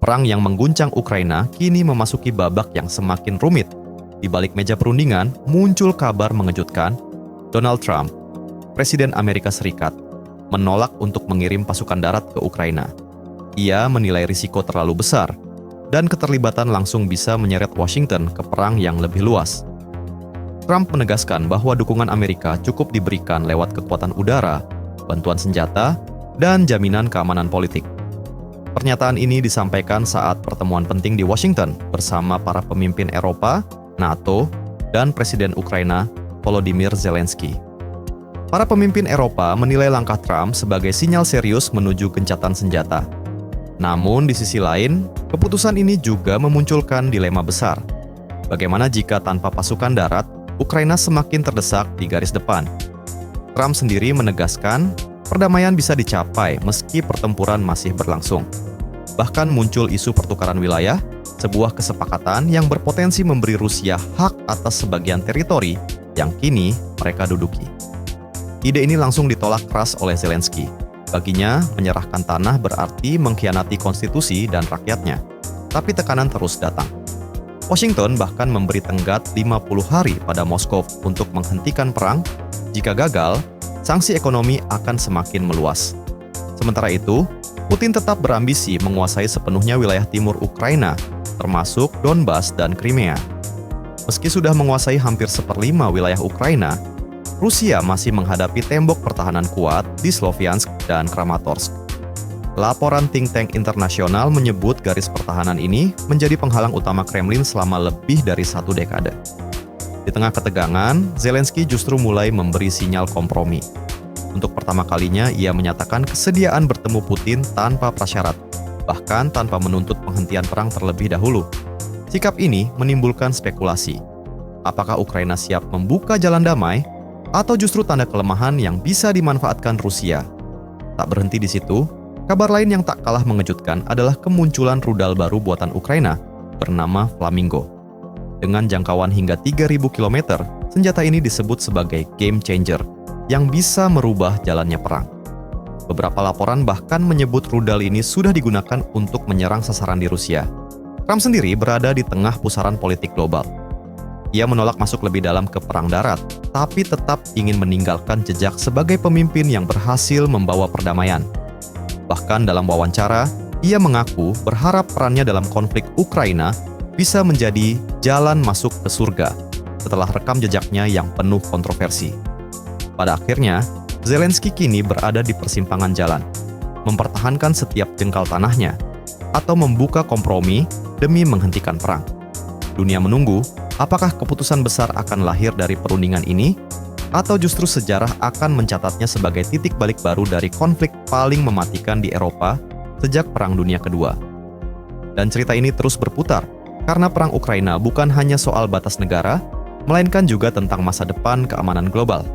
Perang yang mengguncang Ukraina kini memasuki babak yang semakin rumit. Di balik meja perundingan, muncul kabar mengejutkan. Donald Trump, Presiden Amerika Serikat, menolak untuk mengirim pasukan darat ke Ukraina. Ia menilai risiko terlalu besar, dan keterlibatan langsung bisa menyeret Washington ke perang yang lebih luas. Trump menegaskan bahwa dukungan Amerika cukup diberikan lewat kekuatan udara, bantuan senjata, dan jaminan keamanan politik. Pernyataan ini disampaikan saat pertemuan penting di Washington bersama para pemimpin Eropa, NATO, dan Presiden Ukraina Volodymyr Zelensky. Para pemimpin Eropa menilai langkah Trump sebagai sinyal serius menuju gencatan senjata. Namun di sisi lain, keputusan ini juga memunculkan dilema besar. Bagaimana jika tanpa pasukan darat, Ukraina semakin terdesak di garis depan? Trump sendiri menegaskan perdamaian bisa dicapai meski pertempuran masih berlangsung. Bahkan muncul isu pertukaran wilayah, sebuah kesepakatan yang berpotensi memberi Rusia hak atas sebagian teritori yang kini mereka duduki. Ide ini langsung ditolak keras oleh Zelensky. Baginya, menyerahkan tanah berarti mengkhianati konstitusi dan rakyatnya. Tapi tekanan terus datang. Washington bahkan memberi tenggat 50 hari pada Moskow untuk menghentikan perang. Jika gagal, sanksi ekonomi akan semakin meluas. Sementara itu, Putin tetap berambisi menguasai sepenuhnya wilayah timur Ukraina, termasuk Donbas dan Crimea. Meski sudah menguasai hampir 1/5 wilayah Ukraina, Rusia masih menghadapi tembok pertahanan kuat di Sloviansk dan Kramatorsk. Laporan think tank internasional menyebut garis pertahanan ini menjadi penghalang utama Kremlin selama lebih dari 1 dekade. Di tengah ketegangan, Zelensky justru mulai memberi sinyal kompromi. Untuk pertama kalinya, ia menyatakan kesediaan bertemu Putin tanpa prasyarat, bahkan tanpa menuntut penghentian perang terlebih dahulu. Sikap ini menimbulkan spekulasi. Apakah Ukraina siap membuka jalan damai, atau justru tanda kelemahan yang bisa dimanfaatkan Rusia? Tak berhenti di situ, kabar lain yang tak kalah mengejutkan adalah kemunculan rudal baru buatan Ukraina bernama Flamingo. Dengan jangkauan hingga 3.000 km, senjata ini disebut sebagai game changer yang bisa merubah jalannya perang. Beberapa laporan bahkan menyebut rudal ini sudah digunakan untuk menyerang sasaran di Rusia. Trump sendiri berada di tengah pusaran politik global. Ia menolak masuk lebih dalam ke perang darat, tapi tetap ingin meninggalkan jejak sebagai pemimpin yang berhasil membawa perdamaian. Bahkan dalam wawancara, ia mengaku berharap perannya dalam konflik Ukraina bisa menjadi jalan masuk ke surga setelah rekam jejaknya yang penuh kontroversi. Pada akhirnya, Zelensky kini berada di persimpangan jalan, mempertahankan setiap jengkal tanahnya, atau membuka kompromi demi menghentikan perang. Dunia menunggu, apakah keputusan besar akan lahir dari perundingan ini, atau justru sejarah akan mencatatnya sebagai titik balik baru dari konflik paling mematikan di Eropa sejak Perang Dunia Kedua. Dan cerita ini terus berputar, karena perang Ukraina bukan hanya soal batas negara, melainkan juga tentang masa depan keamanan global.